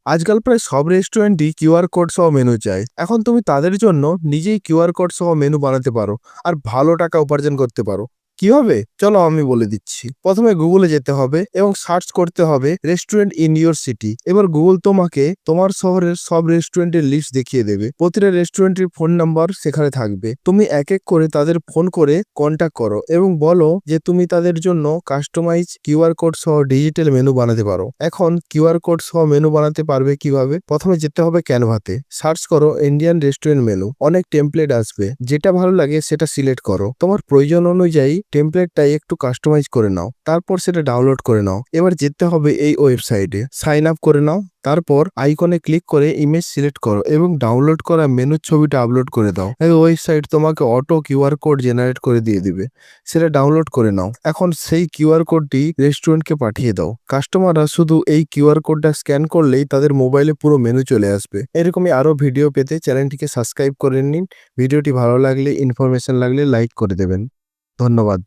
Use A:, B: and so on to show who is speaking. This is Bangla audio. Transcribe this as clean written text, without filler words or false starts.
A: আজকাল প্রায় সব রেস্টুরেন্টই কিউআর কোড সহ মেনু চায়। এখন তুমি তাদের জন্য নিজেই কিউআর কোড সহ মেনু বানাতে পারো আর ভালো টাকা উপার্জন করতে পারো। কিভাবে? চলো আমি বলে দিচ্ছি। প্রথমে গুগলে যেতে হবে এবং সার্চ করতে হবে রেস্টুরেন্ট ইন ইওর সিটি। এবার গুগল তোমাকে তোমার শহরের সব রেস্টুরেন্টের লিস্ট দেখিয়ে দেবে। প্রতিটা রেস্টুরেন্টের ফোন নাম্বার সেখানে থাকবে। তুমি এক এক করে তাদের ফোন করে কন্ট্যাক্ট করো এবং বলো যে তুমি তাদের জন্য কাস্টমাইজ কিউআর কোড সহ ডিজিটাল মেনু বানাতে পারো। এখন কিউআর কোড সহ মেনু বানাতে পারবে কিভাবে? প্রথমে যেতে হবে ক্যানভাতে, সার্চ করো ইন্ডিয়ান রেস্টুরেন্ট মেনু। অনেক টেমপ্লেট আসবে, যেটা ভালো লাগে সেটা সিলেক্ট করো। তোমার প্রয়োজন অনুযায়ী টেমপ্লেটটাই একটু কাস্টমাইজ করে নাও, তারপর সেটা ডাউনলোড করে নাও। এবার যেতে হবে এই ওয়েবসাইটে, সাইন আপ করে নাও। তারপর আইকনে ক্লিক করে ইমেজ সিলেক্ট করো এবং ডাউনলোড করা মেনুর ছবিটা আপলোড করে দাও। এই ওয়েবসাইট তোমাকে অটো কিউআর কোড জেনারেট করে দিয়ে দিবে, সেটা ডাউনলোড করে নাও। এখন সেই কিউআর কোডটি রেস্টুরেন্টকে পাঠিয়ে দাও। কাস্টমাররা শুধু এই কিউআর কোডটা স্ক্যান করলেই তাদের মোবাইলে পুরো মেনু চলে আসবে। এরকমই আরো ভিডিও পেতে চ্যানেলটিকে সাবস্ক্রাইব করে নিন। ভিডিওটি ভালো লাগলে, ইনফরমেশন লাগলে লাইক করে দেবেন। ধন্যবাদ।